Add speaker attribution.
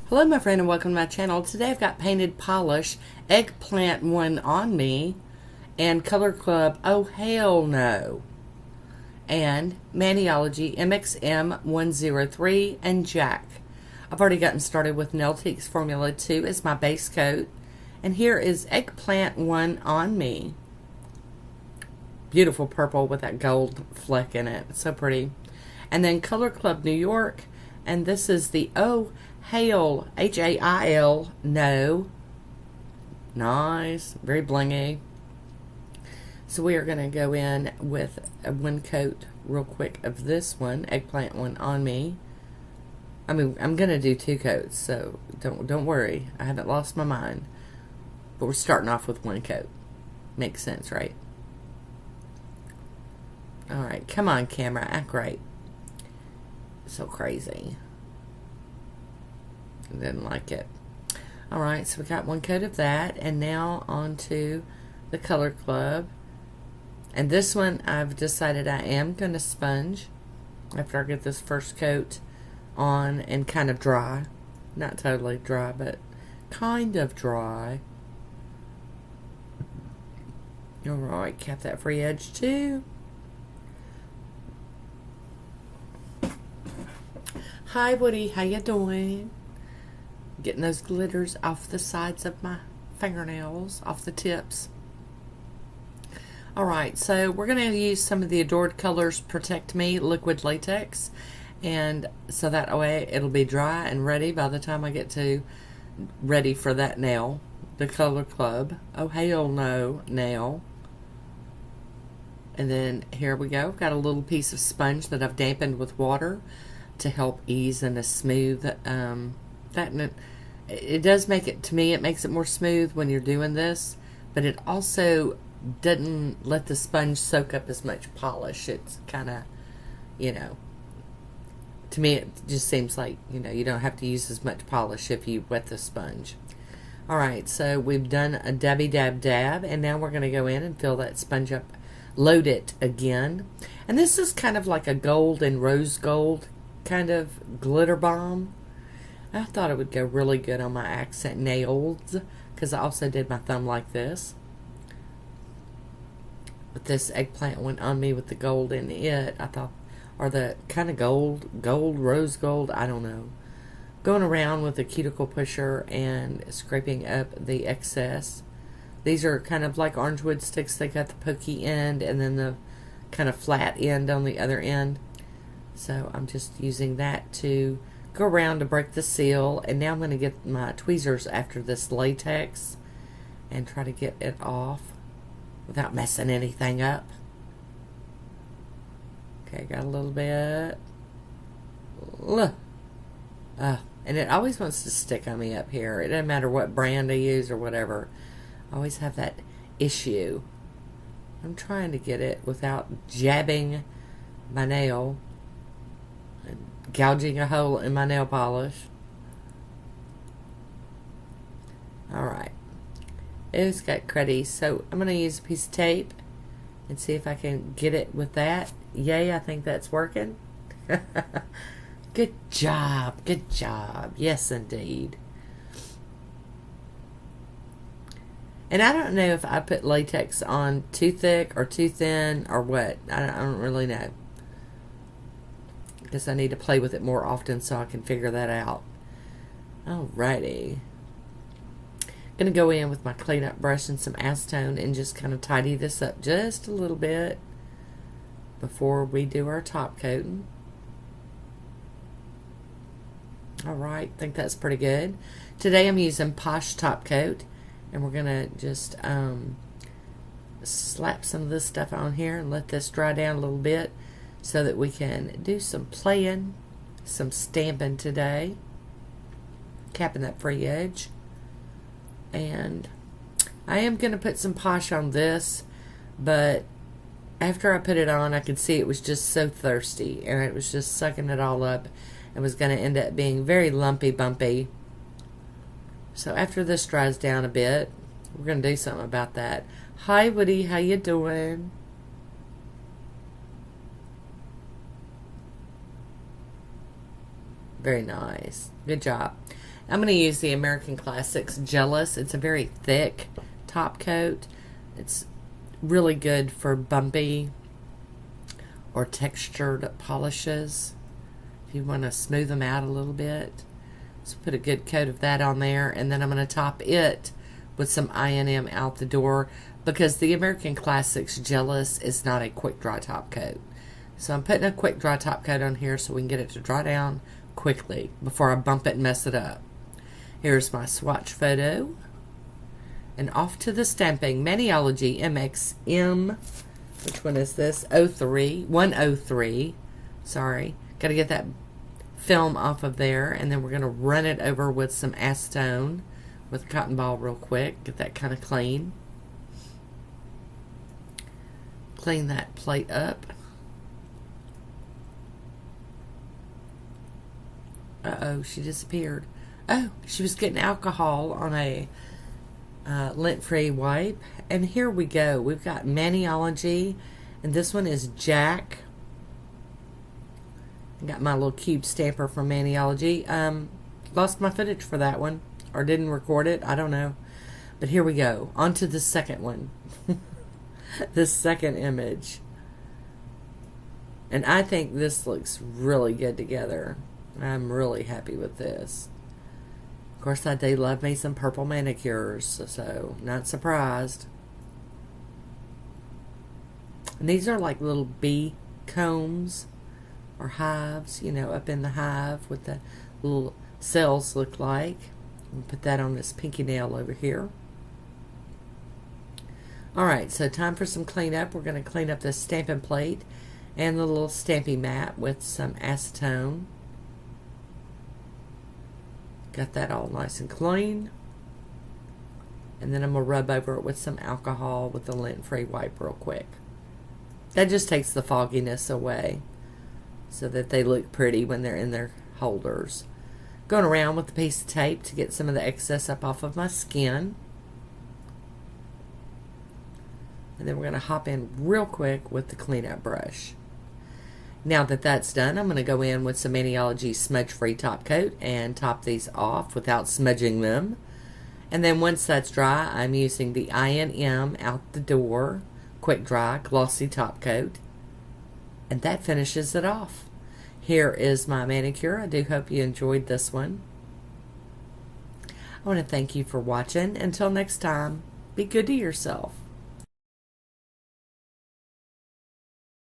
Speaker 1: Hello my friend and welcome to my channel. Today I've got Painted Polish Eggplant One on me and Color Club Oh Hell No and Maniology MXM103 and Jack. I've already gotten started with Nailtique's Formula 2 as my base coat, and here is Eggplant One on me. Beautiful purple with that gold fleck in it. It's so pretty. And then Color Club New York, and this is the Oh Hail, H-A-I-L, no. Nice, very blingy. So we are going to go in with one coat real quick of this one, Eggplant One on me. I mean, I'm going to do two coats, so don't worry. I haven't lost my mind. But we're starting off with one coat. Makes sense, right? Alright, come on camera, act right. So crazy. Didn't like it. Alright, so we got one coat of that, and now on to the Color Club. And this one I've decided I am going to sponge after I get this first coat on and kind of dry. Not totally dry, but kind of dry. Alright, cap that free edge too. Hi Woody, how you doing? Getting those glitters off the sides of my fingernails, off the tips. Alright, so we're going to use some of the Adored Colors Protect Me liquid latex, and so that way it'll be dry and ready by the time I get to ready for that nail, the Color Club Oh Hell No nail. And then here we go. Got a little piece of sponge that I've dampened with water to help ease and smooth it does make it, to me, it makes it more smooth when you're doing this, but it also doesn't let the sponge soak up as much polish. It's kind of, you know, to me it just seems like, you know, you don't have to use as much polish if you wet the sponge. Alright, so we've done a dabby dab dab, and now we're going to go in and fill that sponge up, load it again. And this is kind of like a gold and rose gold kind of glitter bomb. I thought it would go really good on my accent nails, because I also did my thumb like this. But this Eggplant One on me with the gold in it, I thought, or the kind of gold, rose gold, I don't know. Going around with a cuticle pusher and scraping up the excess. These are kind of like orange wood sticks. They got the pokey end and then the kind of flat end on the other end. So I'm just using that to go around to break the seal, and now I'm going to get my tweezers after this latex and try to get it off without messing anything up. Okay, got a little bit. And it always wants to stick on me up here. It doesn't matter what brand I use or whatever. I always have that issue. I'm trying to get it without jabbing my nail and gouging a hole in my nail polish. Alright. It's got cruddy, so I'm going to use a piece of tape and see if I can get it with that. Yay, I think that's working. Good job, good job. Yes, indeed. And I don't know if I put latex on too thick or too thin or what. I don't really know. Because I need to play with it more often so I can figure that out. Alrighty. Gonna go in with my cleanup brush and some acetone and just kind of tidy this up just a little bit before we do our top coating. Alright, I think that's pretty good. Today I'm using Posh Top Coat, and we're gonna just slap some of this stuff on here and let this dry down a little bit so that we can do some playing, some stamping today. Capping that free edge. And I am going to put some Posh on this, but after I put it on, I could see it was just so thirsty, and it was just sucking it all up and was going to end up being very lumpy bumpy. So after this dries down a bit, we're going to do something about that. Hi Woody, how you doing? Very nice. Good job. I'm going to use the American Classics Jealous. It's a very thick top coat. It's really good for bumpy or textured polishes. If you want to smooth them out a little bit. So put a good coat of that on there, and then I'm going to top it with some I&M Out the Door, because the American Classics Jealous is not a quick dry top coat. So I'm putting a quick dry top coat on here so we can get it to dry down quickly before I bump it and mess it up. Here's my swatch photo. And off to the stamping. Maniology MXM, which one is this? 103. Sorry. Got to get that film off of there, and then we're going to run it over with some acetone with a cotton ball real quick. Get that kind of clean. Clean that plate up. Uh-oh, she disappeared. Oh, she was getting alcohol on a lint-free wipe. And here we go. We've got Maniology, and this one is Jack. I got my little cube stamper from Maniology. Lost my footage for that one, or didn't record it. I don't know. But here we go. On to the second one. This second image. And I think this looks really good together. I'm really happy with this. Of course, I do love me some purple manicures, so not surprised. And these are like little bee combs or hives, you know, up in the hive with the little cells look like. I'll put that on this pinky nail over here. Alright, so time for some cleanup. We're going to clean up this stamping plate and the little stamping mat with some acetone. Got that all nice and clean. And then I'm going to rub over it with some alcohol with the lint-free wipe real quick. That just takes the fogginess away so that they look pretty when they're in their holders. Going around with a piece of tape to get some of the excess up off of my skin. And then we're going to hop in real quick with the cleanup brush. Now that that's done, I'm going to go in with some Maniology smudge-free top coat and top these off without smudging them. And then once that's dry, I'm using the I&M Out the Door Quick Dry Glossy Top Coat. And that finishes it off. Here is my manicure. I do hope you enjoyed this one. I want to thank you for watching. Until next time, be good to yourself.